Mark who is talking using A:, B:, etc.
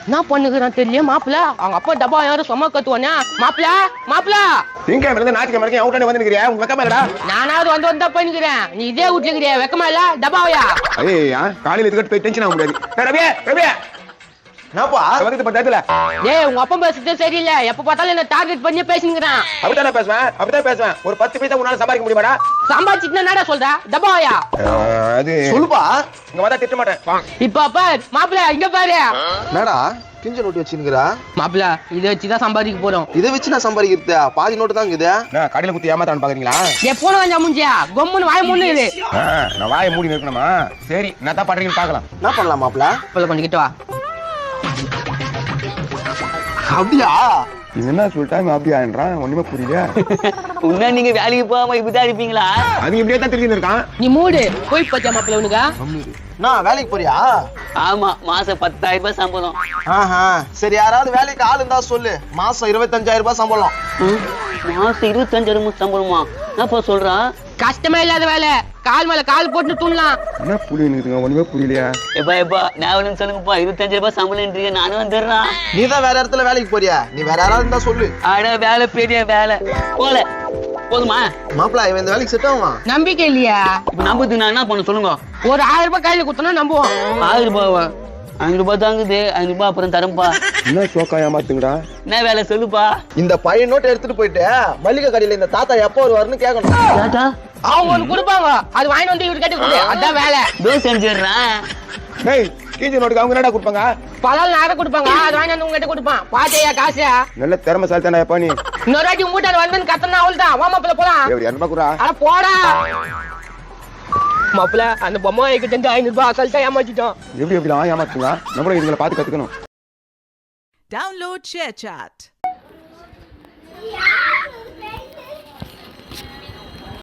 A: என்ன பண்ணுகிறான் தெரியல மாப்பிள்ள. அவங்க அப்பா டப்பா யாரும் சும்மா கத்துவானே. மாப்பிள்ள மாப்பிள்ள
B: திங்க மேல நாட்டுக்கு மேல அவுட்டானே வந்து நிக்கிறியா? உங்க வெக்கமா இல்லடா?
A: நானாவது வந்தா பண்ணிக்கிறேன். நீ இதே வீட்ல இருக்கிறியா? வெக்கமா இல்ல? டப்பாவையா?
B: ஐயா காலையில இதுக்கு போய் டென்ஷன் ஆக முடியாது. ரபியா ரபியா நாப்பா வந்து பண்றதுல
A: டேய் உங்க அப்பா பேசுறதே சரியில்லை. எப்ப பார்த்தாலும் என்ன டார்கெட் பண்ணி பேசிங்கறான்.
B: அப்படிதான் பேசுவேன். ஒரு 10 பைசா உன்னால சம்பாதிக்க முடியுமாடா?
A: சம்பாதிச்சிட்டு என்னடா சொல்ற? டப்பாவையா?
B: அது சொல்லுப்பா. இங்க வந்தா திட்ட மாட்டேன்.
A: இப்ப அப்பா மாப்பிள்ள இங்க பாரு.
C: என்னடா கிஞ்ச நோட்டு வச்சிருக்கா?
A: மாப்பிள்ள இதை வச்சுதான் சம்பாதிக்க போறோம்.
C: இதை வச்சு நான் சம்பாதிக்கிறதா? பாதி நோட்டு தான் இருக்குது.
B: நான் கடையில குத்தி ஏமாத்தான்னு பாக்குறீங்களா?
A: ஏ போன வாங்க முஞ்சியா கொம்முன்னு வாய மூணு இரு.
B: நான் வாயை மூடி நிக்கணுமா? சரி நான் தான் பண்றீங்கன்னு பார்க்கலாம்.
C: என்ன பண்ணலாம் மாப்ள?
A: இப்ப கொஞ்சம் கிட்ட வா.
C: அப்படியா?
B: இது என்ன சொல்லிட்டாங்க அப்படியான்றான்? ஒண்ணுமே புரியல.
D: உன்ன நீங்க வேலைக்கு போகாம இப்படிதான் இருப்பீங்களா?
B: அது இப்படியே தான் தெரிஞ்சு இருக்கான்.
A: நீ மூடு போய் பச்சா மாப்பிள்ள உனக்கா.
C: நான் வேலைக்கு போறியா?
D: ஆமா, மாசம் 10,000 ரூபாய் சம்பளம்.
C: சரி, யாராவது வேலைக்கு ஆள் இருந்தா சொல்லு. மாசம் 25,000 ரூபாய் சம்பளம்.
D: மாசம் 25,000 சம்பளமா? என்னப்பா சொல்றா?
A: கஷ்டமே இல்லாத வேலை. கால் மேல கால் போட்டு தூணலாம்.
B: என்ன புரியுதுங்க? ஒண்ணுமே புரியலையா?
D: எப்பா நான் சொல்லுங்கப்பா, 25,000 ரூபாய் சம்பளம்ன்றீங்க, நானும் வந்துடுறேன்.
C: நீ தான் வேற இடத்துல வேலைக்கு போறியா? நீ வேற யாராவது இருந்தா சொல்லு.
D: அட வேலை பெரிய வேலை போல போதுமா?
C: மாப்பிள இவன் இந்த வேலைக்கு செட் ஆகுமா?
A: நம்பிக்கை இல்லையா?
D: இப்ப நம்புறதுக்கு நான் என்ன பண்ண சொல்லுங்க?
A: ஒரு 1000 ரூபாய் கையில குத்தனா நம்புவோம்.
D: 1000 ரூபாவா? 5 ரூபாய் தாங்குது. 5 ரூபாய் அப்புறம் தரம்பா.
B: என்ன சோக்கா ஏமாத்துங்கடா?
D: என்ன வேலை சொல்லுப்பா.
C: இந்த பழைய நோட்டை எடுத்துட்டு போயிட்டு மல்லிகை கடையில இந்த தாத்தா எப்போ வருவாருன்னு கேட்கணும்.
D: தாத்தா
A: அவங்க ஒண்ணு கொடுப்பாங்க. அது வாங்கி வந்து இவரு கேட்டு கொடு. அதான் வேலை.
D: தோசை செஞ்சிடுறேன்.
B: ஏய் கீஞ்ச நோட்டுக்கு அவங்க என்னடா கொடுப்பாங்க?
A: பலால் நேரம் கொடுப்பாங்க. அது வாங்கி வந்து உங்ககிட்ட கொடுப்பான். பாத்தையா காசு?
B: நல்ல திறமைசாலி தானே எப்பா நீ?
A: இன்னொரு வாட்டி மூட்டால் வந்து கத்தனா அவள் தான். வா மாப்பிள்ள போலாம்.
B: ஒரு 200 குறா.
A: அட போடா மாப்பிள்ள. அந்த பொம்மை கிட்ட இருந்து 500 ரூபாய் அசல்ட்டா ஏமாத்திட்டோம்.
B: எப்படி ஏமாத்துங்க? நம்மளும் இதுங்களை பார்த்து கத்துக்கணும்.
E: Download ShareChat.